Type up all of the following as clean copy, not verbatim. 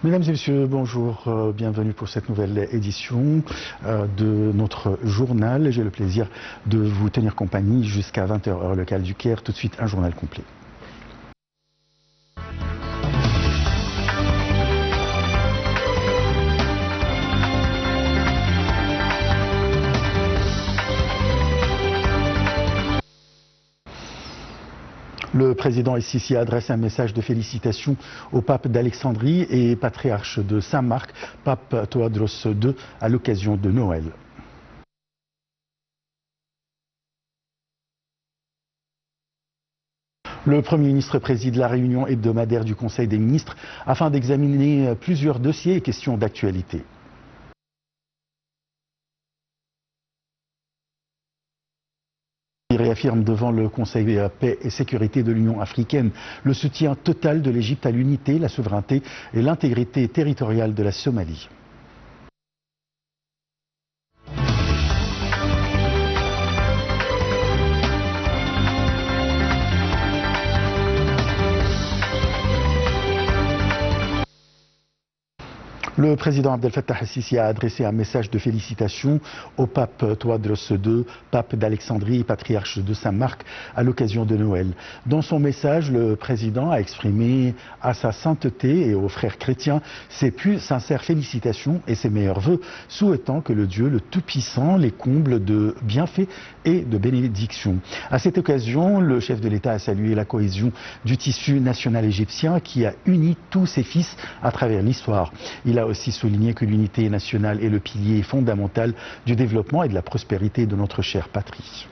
Mesdames et messieurs, bonjour, bienvenue pour cette nouvelle édition de notre journal. J'ai le plaisir de vous tenir compagnie jusqu'à 20h heure locale du Caire. Tout de suite, un journal complet. Le président El-Sisi adresse un message de félicitations au pape d'Alexandrie et patriarche de Saint-Marc, pape Tewodros II, à l'occasion de Noël. Le Premier ministre préside la réunion hebdomadaire du Conseil des ministres afin d'examiner plusieurs dossiers et questions d'actualité. Il réaffirme devant le Conseil paix et sécurité de l'Union africaine le soutien total de l'Égypte à l'unité, la souveraineté et l'intégrité territoriale de la Somalie. Le président Abdel Fattah el-Sisi a adressé un message de félicitations au pape Tewodros II, pape d'Alexandrie et patriarche de Saint-Marc, à l'occasion de Noël. Dans son message, le président a exprimé à sa sainteté et aux frères chrétiens ses plus sincères félicitations et ses meilleurs vœux, souhaitant que le Dieu, le Tout-Puissant, les comble de bienfaits et de bénédictions. À cette occasion, le chef de l'État a salué la cohésion du tissu national égyptien qui a uni tous ses fils à travers l'histoire. Il a aussi souligné que l'unité nationale est le pilier fondamental du développement et de la prospérité de notre chère patrie.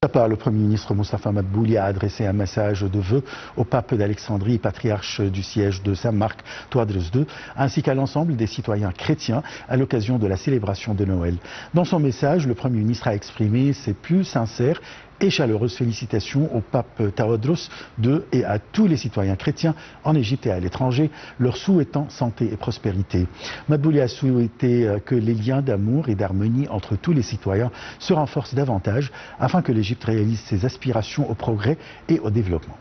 De sa part, le Premier ministre Moustapha Madbouli a adressé un message de vœux au pape d'Alexandrie, patriarche du siège de Saint-Marc, Tewodros II, ainsi qu'à l'ensemble des citoyens chrétiens à l'occasion de la célébration de Noël. Dans son message, le Premier ministre a exprimé ses plus sincères et chaleureuses félicitations au pape Tewodros II et à tous les citoyens chrétiens en Égypte et à l'étranger, leur souhaitant santé et prospérité. Madbouli a souhaité que les liens d'amour et d'harmonie entre tous les citoyens se renforcent davantage afin que l'Égypte réalise ses aspirations au progrès et au développement.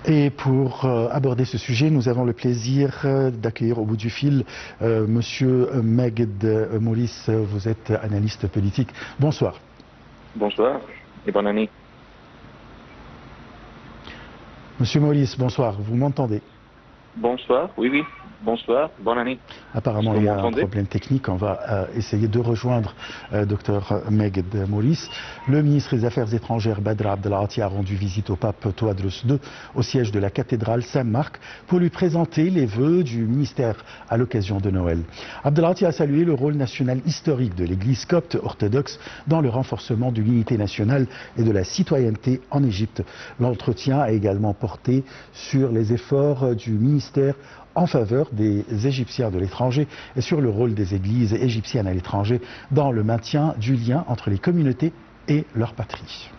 Et pour aborder ce sujet, nous avons le plaisir d'accueillir au bout du fil Monsieur Megd Maurice. Vous êtes analyste politique. Bonsoir. Bonsoir et bonne année. Monsieur Maurice, bonsoir. Vous m'entendez? Bonsoir, oui. Bonsoir, bonne année. Apparemment, il y a un problème technique. On va essayer de rejoindre Dr Megd Maurice. Le ministre des Affaires étrangères, Badr Abdelghati, a rendu visite au pape Tewodros II au siège de la cathédrale Saint-Marc pour lui présenter les vœux du ministère à l'occasion de Noël. Abdelghati a salué le rôle national historique de l'Église copte orthodoxe dans le renforcement de l'unité nationale et de la citoyenneté en Égypte. L'entretien a également porté sur les efforts du ministère en faveur des Égyptiens de l'étranger et sur le rôle des églises égyptiennes à l'étranger dans le maintien du lien entre les communautés et leur patrie.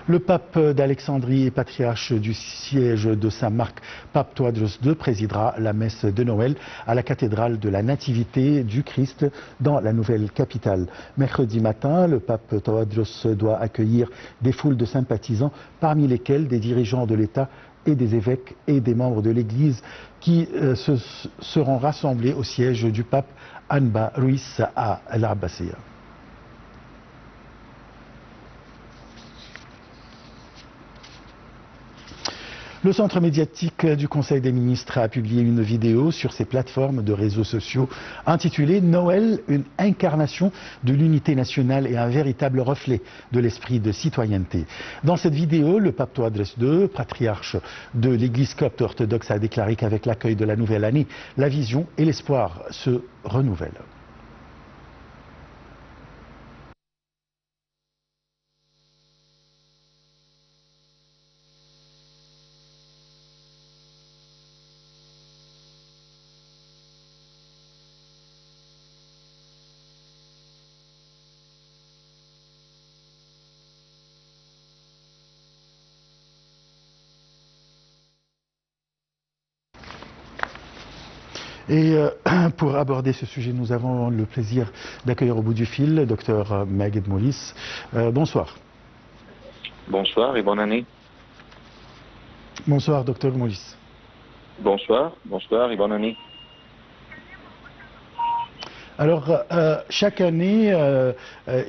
Le pape d'Alexandrie et patriarche du siège de Saint-Marc, pape Tewodros II, présidera la messe de Noël à la cathédrale de la Nativité du Christ dans la nouvelle capitale. Mercredi matin, le pape Tewodros doit accueillir des foules de sympathisants, parmi lesquels des dirigeants de l'État et des évêques et des membres de l'Église qui seront rassemblés au siège du pape Anba Ruiz à l'Abbasiyya. Le centre médiatique du Conseil des ministres a publié une vidéo sur ses plateformes de réseaux sociaux intitulée « Noël, une incarnation de l'unité nationale et un véritable reflet de l'esprit de citoyenneté ». Dans cette vidéo, le pape Tewodros II, patriarche de l'Église copte orthodoxe, a déclaré qu'avec l'accueil de la nouvelle année, la vision et l'espoir se renouvellent. Et pour aborder ce sujet, nous avons le plaisir d'accueillir au bout du fil le Dr Meghed Mourice. Bonsoir. Bonsoir et bonne année. Bonsoir, Dr Mourice. Bonsoir et bonne année. Alors, chaque année,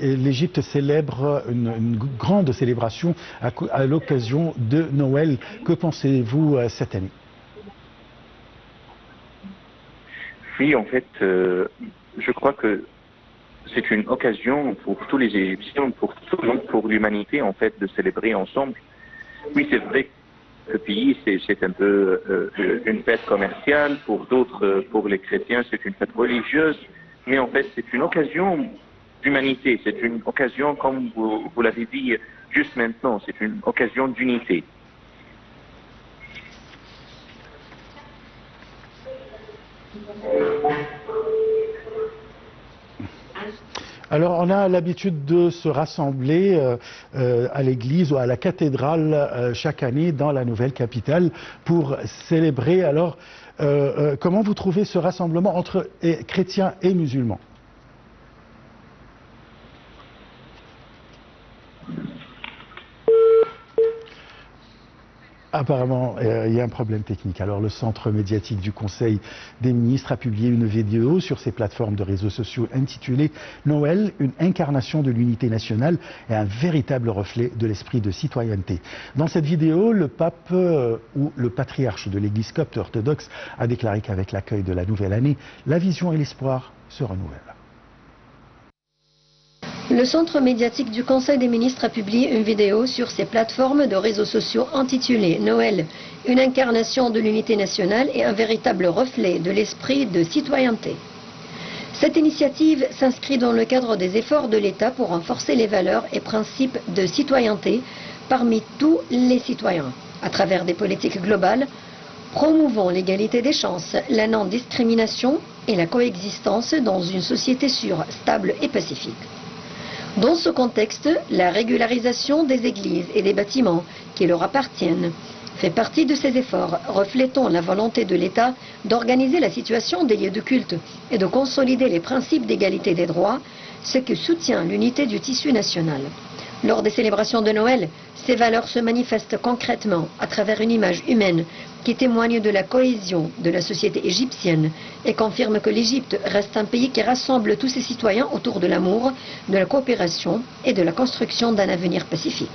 l'Égypte célèbre une grande célébration à l'occasion de Noël. Que pensez-vous cette année? Oui, en fait, je crois que c'est une occasion pour tous les Égyptiens, pour l'humanité, en fait, de célébrer ensemble. Oui, c'est vrai que le pays, c'est un peu une fête commerciale. Pour d'autres, pour les chrétiens, c'est une fête religieuse. Mais en fait, c'est une occasion d'humanité. C'est une occasion, comme vous l'avez dit juste maintenant, c'est une occasion d'unité. Alors, on a l'habitude de se rassembler à l'église ou à la cathédrale chaque année dans la nouvelle capitale pour célébrer. Alors, comment vous trouvez ce rassemblement entre chrétiens et musulmans? Apparemment, il y a un problème technique. Alors, le centre médiatique du Conseil des ministres a publié une vidéo sur ses plateformes de réseaux sociaux intitulée « Noël, une incarnation de l'unité nationale et un véritable reflet de l'esprit de citoyenneté ». Dans cette vidéo, le pape ou le patriarche de l'Église copte orthodoxe a déclaré qu'avec l'accueil de la nouvelle année, la vision et l'espoir se renouvellent. Le centre médiatique du Conseil des ministres a publié une vidéo sur ses plateformes de réseaux sociaux intitulée « Noël, une incarnation de l'unité nationale et un véritable reflet de l'esprit de citoyenneté ». Cette initiative s'inscrit dans le cadre des efforts de l'État pour renforcer les valeurs et principes de citoyenneté parmi tous les citoyens, à travers des politiques globales promouvant l'égalité des chances, la non-discrimination et la coexistence dans une société sûre, stable et pacifique. Dans ce contexte, la régularisation des églises et des bâtiments qui leur appartiennent fait partie de ces efforts, reflétant la volonté de l'État d'organiser la situation des lieux de culte et de consolider les principes d'égalité des droits, ce qui soutient l'unité du tissu national. Lors des célébrations de Noël, ces valeurs se manifestent concrètement à travers une image humaine qui témoigne de la cohésion de la société égyptienne et confirme que l'Égypte reste un pays qui rassemble tous ses citoyens autour de l'amour, de la coopération et de la construction d'un avenir pacifique.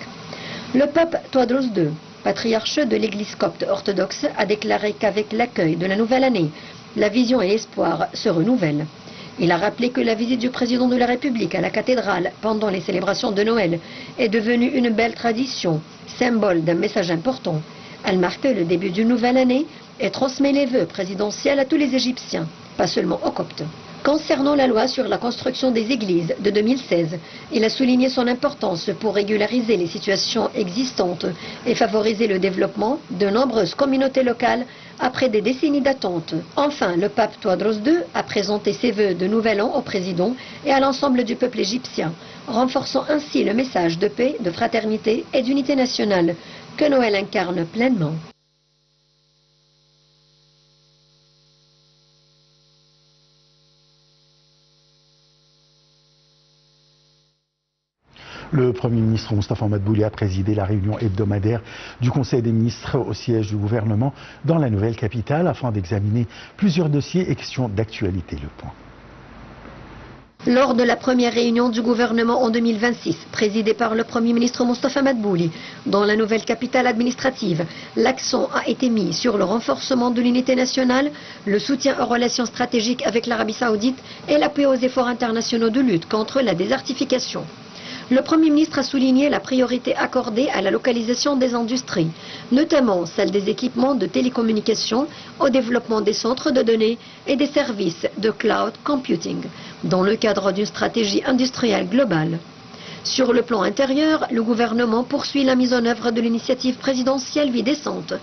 Le pape Tewodros II, patriarche de l'Église copte orthodoxe, a déclaré qu'avec l'accueil de la nouvelle année, la vision et l'espoir se renouvellent. Il a rappelé que la visite du président de la République à la cathédrale pendant les célébrations de Noël est devenue une belle tradition, symbole d'un message important. Elle marque le début d'une nouvelle année et transmet les vœux présidentiels à tous les Égyptiens, pas seulement aux Coptes. Concernant la loi sur la construction des églises de 2016, il a souligné son importance pour régulariser les situations existantes et favoriser le développement de nombreuses communautés locales après des décennies d'attente. Enfin, le pape Tewodros II a présenté ses vœux de nouvel an au président et à l'ensemble du peuple égyptien, renforçant ainsi le message de paix, de fraternité et d'unité nationale que Noël incarne pleinement. Le Premier ministre Moustapha Madbouli a présidé la réunion hebdomadaire du Conseil des ministres au siège du gouvernement dans la nouvelle capitale afin d'examiner plusieurs dossiers et questions d'actualité. Le point. Lors de la première réunion du gouvernement en 2026, présidée par le Premier ministre Moustapha Madbouli, dans la nouvelle capitale administrative, l'accent a été mis sur le renforcement de l'unité nationale, le soutien aux relations stratégiques avec l'Arabie Saoudite et l'appui aux efforts internationaux de lutte contre la désertification. Le Premier ministre a souligné la priorité accordée à la localisation des industries, notamment celle des équipements de télécommunications, au développement des centres de données et des services de cloud computing, dans le cadre d'une stratégie industrielle globale. Sur le plan intérieur, le gouvernement poursuit la mise en œuvre de l'initiative présidentielle Vie décente,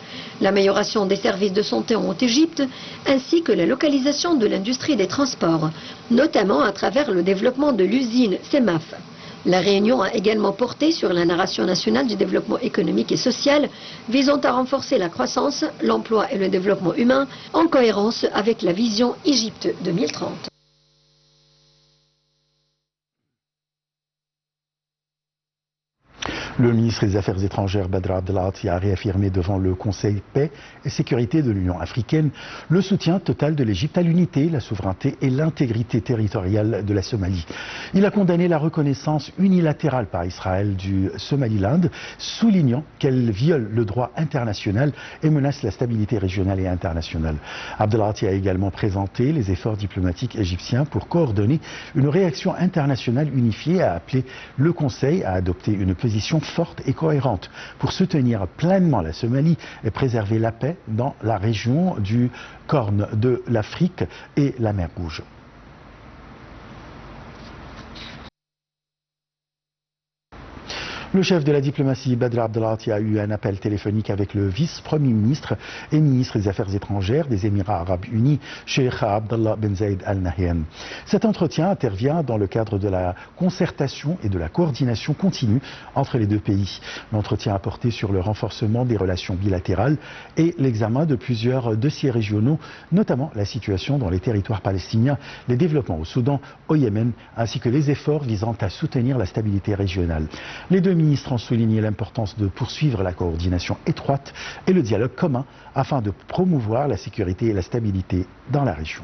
l'amélioration des services de santé en Haute-Égypte, ainsi que la localisation de l'industrie des transports, notamment à travers le développement de l'usine CEMAF. La réunion a également porté sur la narration nationale du développement économique et social visant à renforcer la croissance, l'emploi et le développement humain en cohérence avec la vision Égypte 2030. Le ministre des Affaires étrangères Badr Abdelghati a réaffirmé devant le Conseil paix et sécurité de l'Union africaine le soutien total de l'Égypte à l'unité, la souveraineté et l'intégrité territoriale de la Somalie. Il a condamné la reconnaissance unilatérale par Israël du Somaliland, soulignant qu'elle viole le droit international et menace la stabilité régionale et internationale. Abdelghati a également présenté les efforts diplomatiques égyptiens pour coordonner une réaction internationale unifiée et a appelé le Conseil à adopter une position forte et cohérente pour soutenir pleinement la Somalie et préserver la paix dans la région du Corne de l'Afrique et la mer Rouge. Le chef de la diplomatie, Badr Abdelghati, a eu un appel téléphonique avec le vice-premier ministre et ministre des Affaires étrangères des Émirats arabes unis, Cheikh Abdallah Ben Zayed Al Nahyan. Cet entretien intervient dans le cadre de la concertation et de la coordination continue entre les deux pays. L'entretien a porté sur le renforcement des relations bilatérales et l'examen de plusieurs dossiers régionaux, notamment la situation dans les territoires palestiniens, les développements au Soudan, au Yémen, ainsi que les efforts visant à soutenir la stabilité régionale. Les deux ministres ont souligné l'importance de poursuivre la coordination étroite et le dialogue commun afin de promouvoir la sécurité et la stabilité dans la région.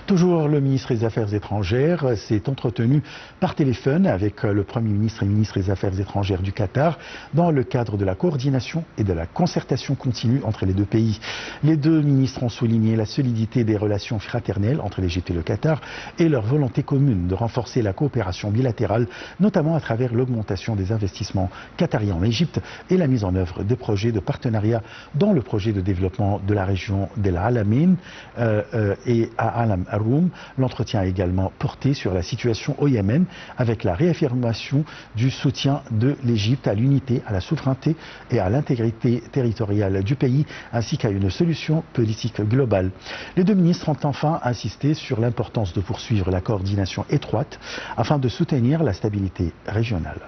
Toujours le ministre des Affaires étrangères s'est entretenu par téléphone avec le Premier ministre et ministre des Affaires étrangères du Qatar dans le cadre de la coordination et de la concertation continue entre les deux pays. Les deux ministres ont souligné la solidité des relations fraternelles entre l'Égypte et le Qatar et leur volonté commune de renforcer la coopération bilatérale, notamment à travers l'augmentation des investissements qatariens en Égypte et la mise en œuvre des projets de partenariat dans le projet de développement de la région d'El Alamein et à Alam Aroum. L'entretien a également porté sur la situation au Yémen avec la réaffirmation du soutien de l'Égypte à l'unité, à la souveraineté et à l'intégrité territoriale du pays ainsi qu'à une solution politique globale. Les deux ministres ont enfin insisté sur l'importance de poursuivre la coordination étroite afin de soutenir la stabilité régionale.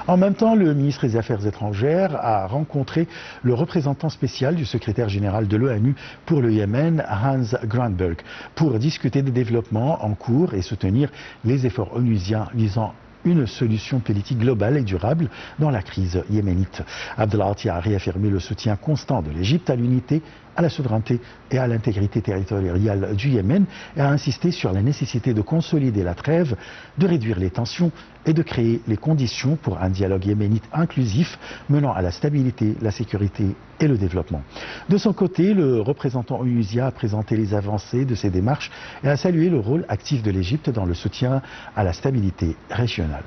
En même temps, le ministre des Affaires étrangères a rencontré le représentant spécial du secrétaire général de l'ONU pour le Yémen, Hans Grundberg, pour discuter des développements en cours et soutenir les efforts onusiens visant une solution politique globale et durable dans la crise yéménite. Abdelghati a réaffirmé le soutien constant de l'Égypte à l'unité, à la souveraineté et à l'intégrité territoriale du Yémen et a insisté sur la nécessité de consolider la trêve, de réduire les tensions et de créer les conditions pour un dialogue yéménite inclusif menant à la stabilité, la sécurité et le développement. De son côté, le représentant onusien a présenté les avancées de ces démarches et a salué le rôle actif de l'Égypte dans le soutien à la stabilité régionale.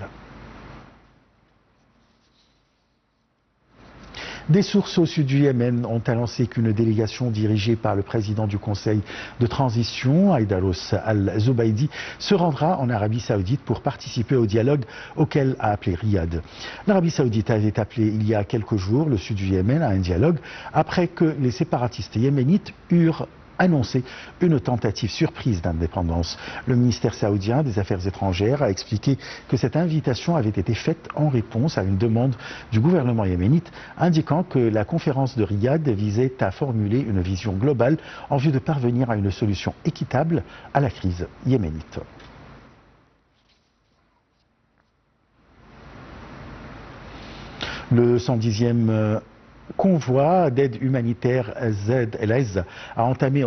Des sources au sud du Yémen ont annoncé qu'une délégation dirigée par le président du Conseil de transition, Aidaros Al-Zubaydi, se rendra en Arabie Saoudite pour participer au dialogue auquel a appelé Riyad. L'Arabie Saoudite avait appelé il y a quelques jours le sud du Yémen à un dialogue après que les séparatistes yéménites eurent annoncé une tentative surprise d'indépendance. Le ministère saoudien des Affaires étrangères a expliqué que cette invitation avait été faite en réponse à une demande du gouvernement yéménite indiquant que la conférence de Riyad visait à formuler une vision globale en vue de parvenir à une solution équitable à la crise yéménite. Le 110e convoi d'aide humanitaire ZLS a entamé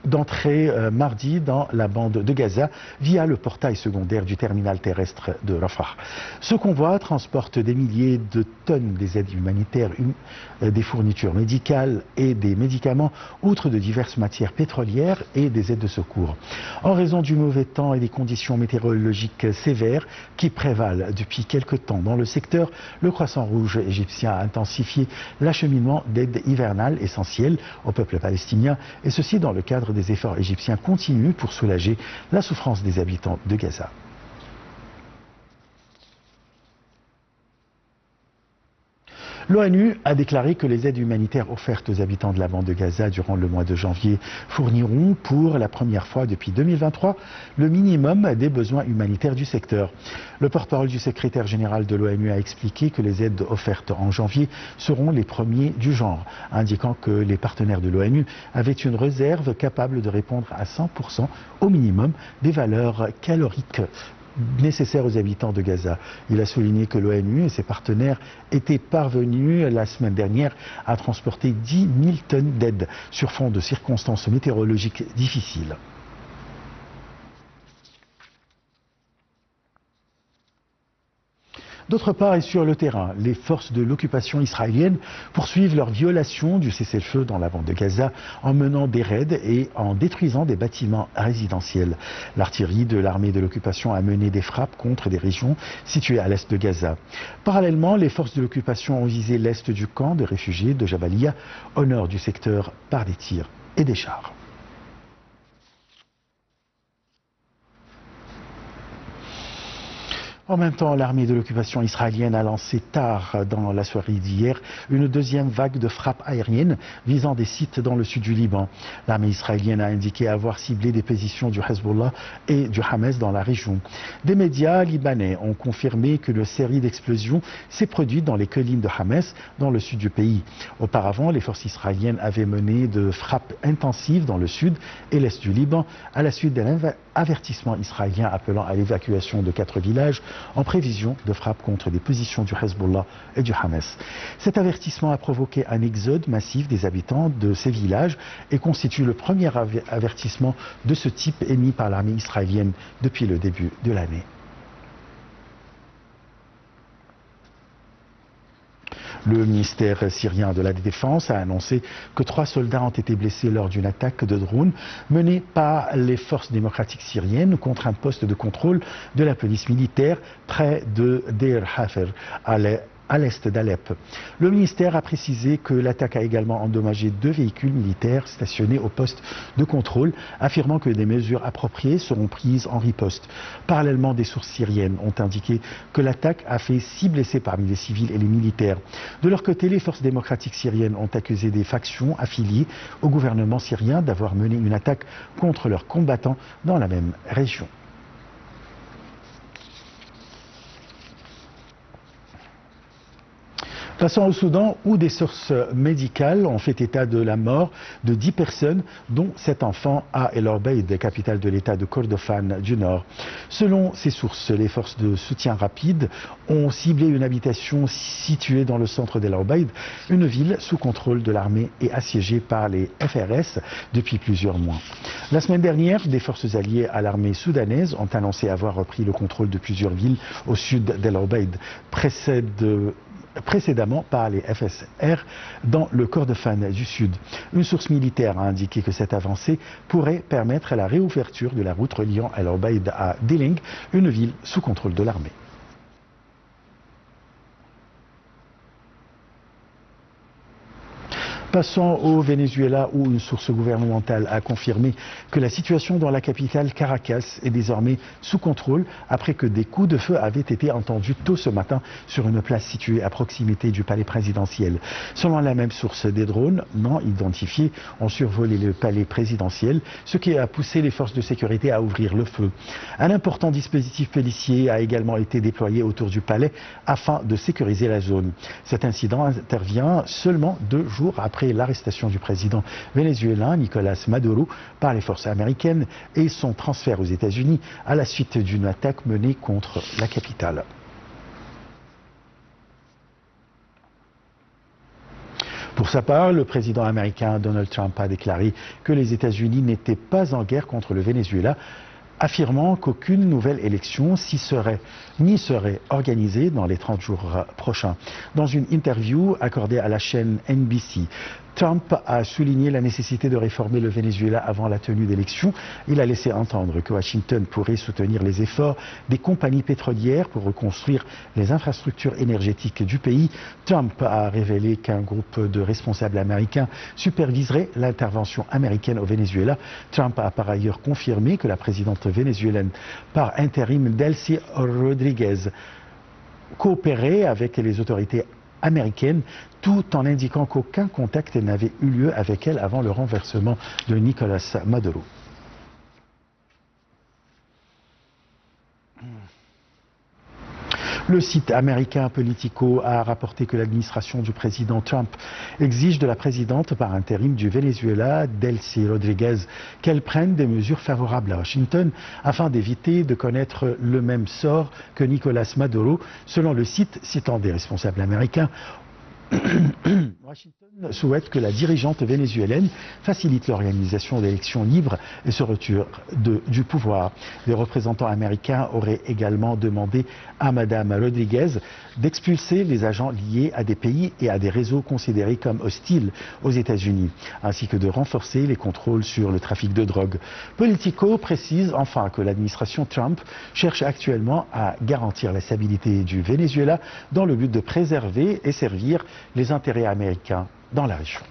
d'entrée mardi dans la bande de Gaza via le portail secondaire du terminal terrestre de Rafah. Ce convoi transporte des milliers de tonnes des aides humanitaires, des fournitures médicales et des médicaments, outre de diverses matières pétrolières et des aides de secours. En raison du mauvais temps et des conditions météorologiques sévères qui prévalent depuis quelque temps dans le secteur, le Croissant Rouge égyptien a intensifié l'acheminement d'aide hivernale essentielle au peuple palestinien, et ceci dans le cadre des efforts égyptiens continus pour soulager la souffrance des habitants de Gaza. L'ONU a déclaré que les aides humanitaires offertes aux habitants de la bande de Gaza durant le mois de janvier fourniront pour la première fois depuis 2023 le minimum des besoins humanitaires du secteur. Le porte-parole du secrétaire général de l'ONU a expliqué que les aides offertes en janvier seront les premiers du genre, indiquant que les partenaires de l'ONU avaient une réserve capable de répondre à 100% au minimum des valeurs caloriques nécessaires aux habitants de Gaza. Il a souligné que l'ONU et ses partenaires étaient parvenus la semaine dernière à transporter 10 000 tonnes d'aide sur fond de circonstances météorologiques difficiles. D'autre part, et sur le terrain, les forces de l'occupation israélienne poursuivent leur violation du cessez-le-feu dans la bande de Gaza en menant des raids et en détruisant des bâtiments résidentiels. L'artillerie de l'armée de l'occupation a mené des frappes contre des régions situées à l'est de Gaza. Parallèlement, les forces de l'occupation ont visé l'est du camp de réfugiés de Jabalia, au nord du secteur, par des tirs et des chars. En même temps, l'armée de l'occupation israélienne a lancé tard dans la soirée d'hier une deuxième vague de frappes aériennes visant des sites dans le sud du Liban. L'armée israélienne a indiqué avoir ciblé des positions du Hezbollah et du Hamas dans la région. Des médias libanais ont confirmé qu'une série d'explosions s'est produite dans les collines de Hamas dans le sud du pays. Auparavant, les forces israéliennes avaient mené de frappes intensives dans le sud et l'est du Liban à la suite d'un avertissement israélien appelant à l'évacuation de 4 villages en prévision de frappes contre des positions du Hezbollah et du Hamas. Cet avertissement a provoqué un exode massif des habitants de ces villages et constitue le premier avertissement de ce type émis par l'armée israélienne depuis le début de l'année. Le ministère syrien de la Défense a annoncé que 3 soldats ont été blessés lors d'une attaque de drone menée par les forces démocratiques syriennes contre un poste de contrôle de la police militaire près de Deir Hafer, à l'est d'Alep. Le ministère a précisé que l'attaque a également endommagé 2 véhicules militaires stationnés au poste de contrôle, affirmant que des mesures appropriées seront prises en riposte. Parallèlement, des sources syriennes ont indiqué que l'attaque a fait 6 blessés parmi les civils et les militaires. De leur côté, les forces démocratiques syriennes ont accusé des factions affiliées au gouvernement syrien d'avoir mené une attaque contre leurs combattants dans la même région. Passons au Soudan, où des sources médicales ont fait état de la mort de 10 personnes, dont 7 enfants à El Obeid, capitale de l'État de Kordofan du Nord. Selon ces sources, les forces de soutien rapide ont ciblé une habitation située dans le centre d'El Obeid, une ville sous contrôle de l'armée et assiégée par les FRS depuis plusieurs mois. La semaine dernière, des forces alliées à l'armée soudanaise ont annoncé avoir repris le contrôle de plusieurs villes au sud d'El Obeid, précédemment par les FSR dans le Kordofan du Sud. Une source militaire a indiqué que cette avancée pourrait permettre la réouverture de la route reliant El Obeid à Diling, une ville sous contrôle de l'armée. Passons au Venezuela, où une source gouvernementale a confirmé que la situation dans la capitale Caracas est désormais sous contrôle après que des coups de feu avaient été entendus tôt ce matin sur une place située à proximité du palais présidentiel. Selon la même source, des drones non identifiés ont survolé le palais présidentiel, ce qui a poussé les forces de sécurité à ouvrir le feu. Un important dispositif policier a également été déployé autour du palais afin de sécuriser la zone. Cet incident intervient seulement 2 jours après l'arrestation du président vénézuélien Nicolás Maduro par les forces américaines et son transfert aux États-Unis à la suite d'une attaque menée contre la capitale. Pour sa part, le président américain Donald Trump a déclaré que les États-Unis n'étaient pas en guerre contre le Venezuela, affirmant qu'aucune nouvelle élection n'y serait organisée dans les 30 jours prochains. Dans une interview accordée à la chaîne NBC, Trump a souligné la nécessité de réformer le Venezuela avant la tenue d'élections. Il a laissé entendre que Washington pourrait soutenir les efforts des compagnies pétrolières pour reconstruire les infrastructures énergétiques du pays. Trump a révélé qu'un groupe de responsables américains superviserait l'intervention américaine au Venezuela. Trump a par ailleurs confirmé que la présidente vénézuélienne par intérim Delcy Rodríguez coopérait avec les autorités américaine, tout en indiquant qu'aucun contact n'avait eu lieu avec elle avant le renversement de Nicolás Maduro. Le site américain Politico a rapporté que l'administration du président Trump exige de la présidente par intérim du Venezuela, Delcy Rodríguez, qu'elle prenne des mesures favorables à Washington afin d'éviter de connaître le même sort que Nicolás Maduro, selon le site citant des responsables américains. Washington souhaite que la dirigeante vénézuélienne facilite l'organisation d'élections libres et se retire du pouvoir. Les représentants américains auraient également demandé à Mme Rodríguez d'expulser les agents liés à des pays et à des réseaux considérés comme hostiles aux États-Unis, ainsi que de renforcer les contrôles sur le trafic de drogue. Politico précise enfin que l'administration Trump cherche actuellement à garantir la stabilité du Venezuela dans le but de préserver et servir les intérêts américains dans la région.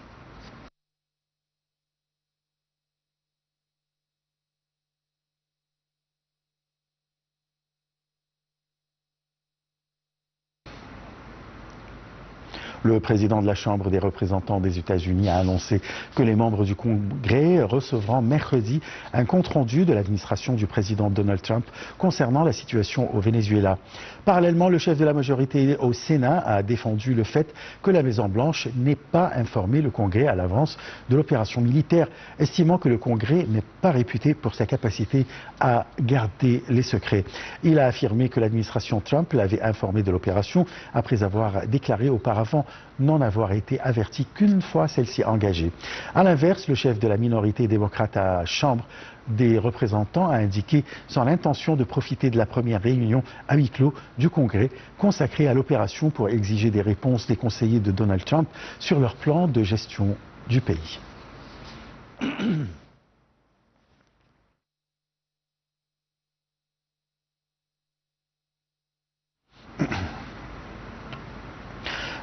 Le président de la Chambre des représentants des États-Unis a annoncé que les membres du Congrès recevront mercredi un compte-rendu de l'administration du président Donald Trump concernant la situation au Venezuela. Parallèlement, le chef de la majorité au Sénat a défendu le fait que la Maison-Blanche n'ait pas informé le Congrès à l'avance de l'opération militaire, estimant que le Congrès n'est pas réputé pour sa capacité à garder les secrets. Il a affirmé que l'administration Trump l'avait informé de l'opération après avoir déclaré auparavant n'en avoir été averti qu'une fois celle-ci engagée. A l'inverse, le chef de la minorité démocrate à la Chambre des représentants a indiqué son intention de profiter de la première réunion à huis clos du Congrès consacrée à l'opération pour exiger des réponses des conseillers de Donald Trump sur leur plan de gestion du pays.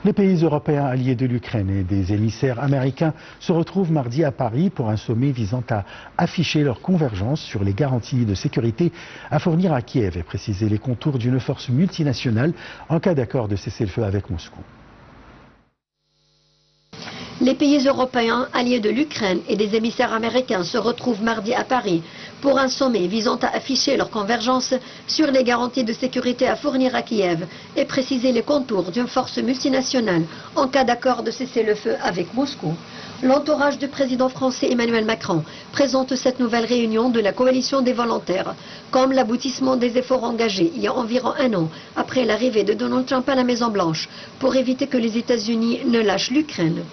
Les pays européens alliés de l'Ukraine et des émissaires américains se retrouvent mardi à Paris pour un sommet visant à afficher leur convergence sur les garanties de sécurité à fournir à Kiev et préciser les contours d'une force multinationale en cas d'accord de cessez-le-feu avec Moscou. Les pays européens alliés de l'Ukraine et des émissaires américains se retrouvent mardi à Paris pour un sommet visant à afficher leur convergence sur les garanties de sécurité à fournir à Kiev et préciser les contours d'une force multinationale en cas d'accord de cessez-le-feu avec Moscou. L'entourage du président français Emmanuel Macron présente cette nouvelle réunion de la coalition des volontaires comme l'aboutissement des efforts engagés il y a environ un an après l'arrivée de Donald Trump à la Maison-Blanche pour éviter que les États-Unis ne lâchent l'Ukraine.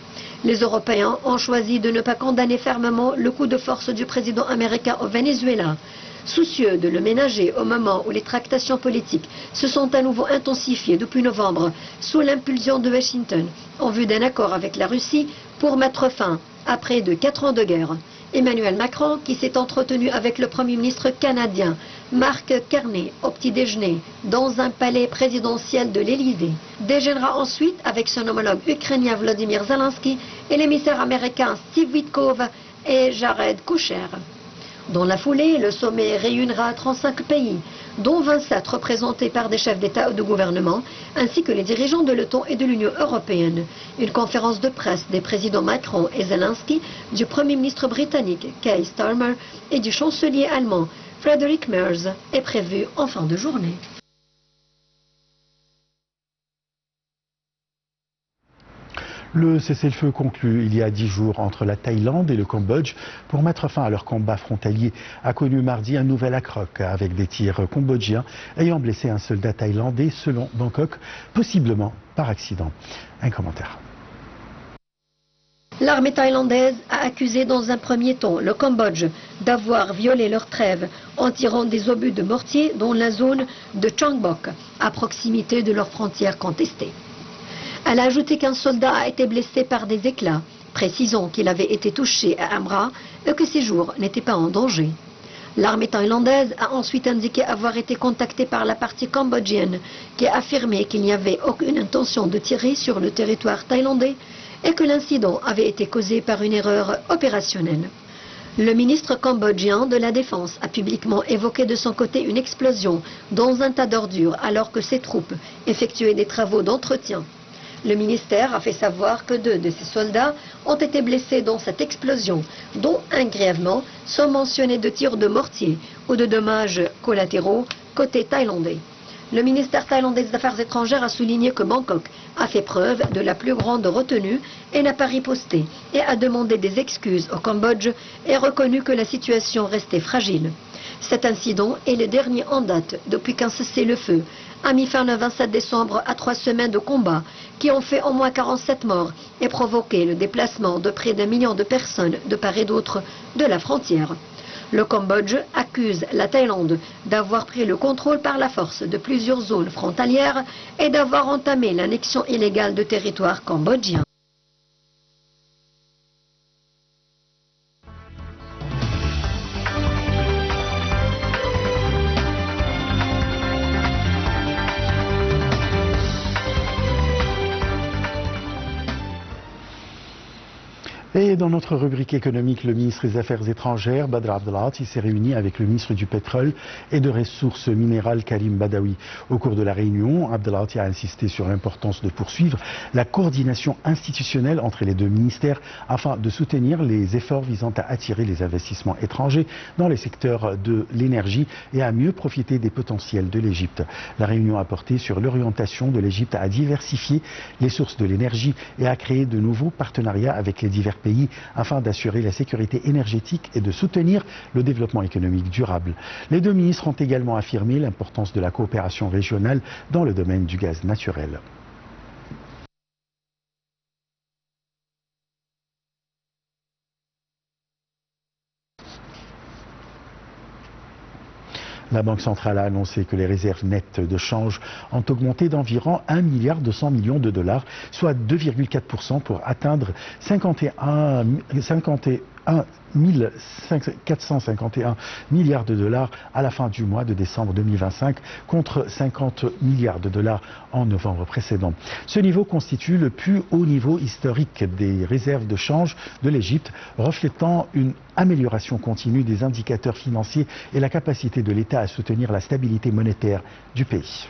Les Européens ont choisi de ne pas condamner fermement le coup de force du président américain au Venezuela, soucieux de le ménager au moment où les tractations politiques se sont à nouveau intensifiées depuis novembre sous l'impulsion de Washington en vue d'un accord avec la Russie pour mettre fin à près de 4 ans de guerre. Emmanuel Macron, qui s'est entretenu avec le Premier ministre canadien Mark Carney au petit-déjeuner dans un palais présidentiel de l'Élysée, déjeunera ensuite avec son homologue ukrainien Volodymyr Zelensky et l'émissaire américain Steve Witkoff et Jared Kushner. Dans la foulée, le sommet réunira 35 pays, dont 27 représentés par des chefs d'État ou de gouvernement, ainsi que les dirigeants de l'OTAN et de l'Union européenne. Une conférence de presse des présidents Macron et Zelensky, du Premier ministre britannique Keir Starmer et du chancelier allemand Friedrich Merz est prévue en fin de journée. Le cessez-le-feu conclu il y a 10 jours entre la Thaïlande et le Cambodge pour mettre fin à leur combat frontalier a connu mardi un nouvel accroc avec des tirs cambodgiens ayant blessé un soldat thaïlandais selon Bangkok, possiblement par accident. Un commentaire. L'armée thaïlandaise a accusé dans un premier temps le Cambodge d'avoir violé leur trêve en tirant des obus de mortier dans la zone de Changbok, à proximité de leur frontière contestée. Elle a ajouté qu'un soldat a été blessé par des éclats, précisant qu'il avait été touché à un bras et que ses jours n'étaient pas en danger. L'armée thaïlandaise a ensuite indiqué avoir été contactée par la partie cambodgienne qui a affirmé qu'il n'y avait aucune intention de tirer sur le territoire thaïlandais et que l'incident avait été causé par une erreur opérationnelle. Le ministre cambodgien de la Défense a publiquement évoqué de son côté une explosion dans un tas d'ordures alors que ses troupes effectuaient des travaux d'entretien. Le ministère a fait savoir que 2 de ses soldats ont été blessés dans cette explosion, dont un grièvement, sans mentionner de tirs de mortier ou de dommages collatéraux côté thaïlandais. Le ministère thaïlandais des Affaires étrangères a souligné que Bangkok a fait preuve de la plus grande retenue et n'a pas riposté et a demandé des excuses au Cambodge et reconnu que la situation restait fragile. Cet incident est le dernier en date depuis qu'un cessez-le-feu a mis fin le 27 décembre à 3 semaines de combats qui ont fait au moins 47 morts et provoqué le déplacement de près d'1 million de personnes de part et d'autre de la frontière. Le Cambodge accuse la Thaïlande d'avoir pris le contrôle par la force de plusieurs zones frontalières et d'avoir entamé l'annexion illégale de territoires cambodgiens. Et dans notre rubrique économique, le ministre des Affaires étrangères, Badr Abdelghati, s'est réuni avec le ministre du Pétrole et de Ressources minérales, Karim Badawi. Au cours de la réunion, Abdelghati a insisté sur l'importance de poursuivre la coordination institutionnelle entre les deux ministères afin de soutenir les efforts visant à attirer les investissements étrangers dans les secteurs de l'énergie et à mieux profiter des potentiels de l'Égypte. La réunion a porté sur l'orientation de l'Égypte à diversifier les sources de l'énergie et à créer de nouveaux partenariats avec les divers pays afin d'assurer la sécurité énergétique et de soutenir le développement économique durable. Les deux ministres ont également affirmé l'importance de la coopération régionale dans le domaine du gaz naturel. La Banque centrale a annoncé que les réserves nettes de change ont augmenté d'environ 1,2 milliard de dollars, soit 2,4% pour atteindre 51 451 milliards de dollars à la fin du mois de décembre 2025 contre 50 milliards de dollars en novembre précédent. Ce niveau constitue le plus haut niveau historique des réserves de change de l'Égypte, reflétant une amélioration continue des indicateurs financiers et la capacité de l'État à soutenir la stabilité monétaire du pays.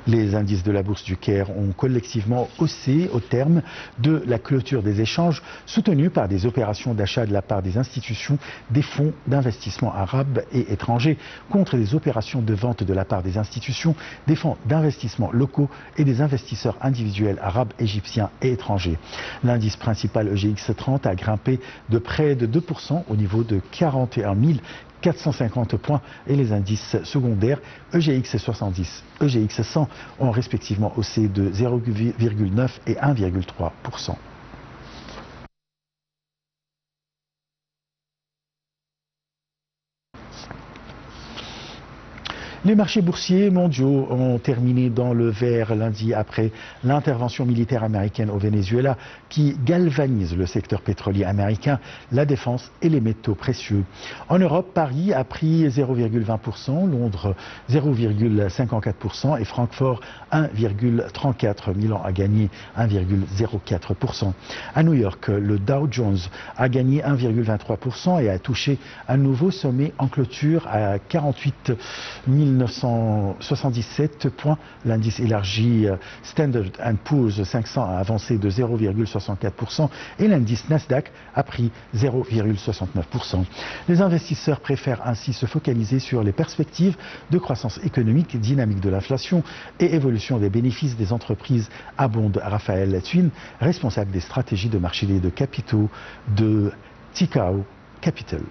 Les indices de la bourse du Caire ont collectivement haussé au terme de la clôture des échanges, soutenus par des opérations d'achat de la part des institutions, des fonds d'investissement arabes et étrangers, contre des opérations de vente de la part des institutions, des fonds d'investissement locaux et des investisseurs individuels arabes, égyptiens et étrangers. L'indice principal EGX 30 a grimpé de près de 2% au niveau de 41 450 points et les indices secondaires EGX 70, EGX 100 ont respectivement haussé de 0,9 et 1,3%. Les marchés boursiers mondiaux ont terminé dans le vert lundi après l'intervention militaire américaine au Venezuela qui galvanise le secteur pétrolier américain, la défense et les métaux précieux. En Europe, Paris a pris 0,20%, Londres 0,54% et Francfort 1,34%. Milan a gagné 1,04%. À New York, le Dow Jones a gagné 1,23% et a touché un nouveau sommet en clôture à 48 977 points. L'indice élargi Standard & Poor's 500 a avancé de 0,64% et l'indice Nasdaq a pris 0,69%. Les investisseurs préfèrent ainsi se focaliser sur les perspectives de croissance économique, dynamique de l'inflation et évolution des bénéfices des entreprises, abonde Raphaël Thuin, responsable des stratégies de marché de capitaux de Tikehau Capital.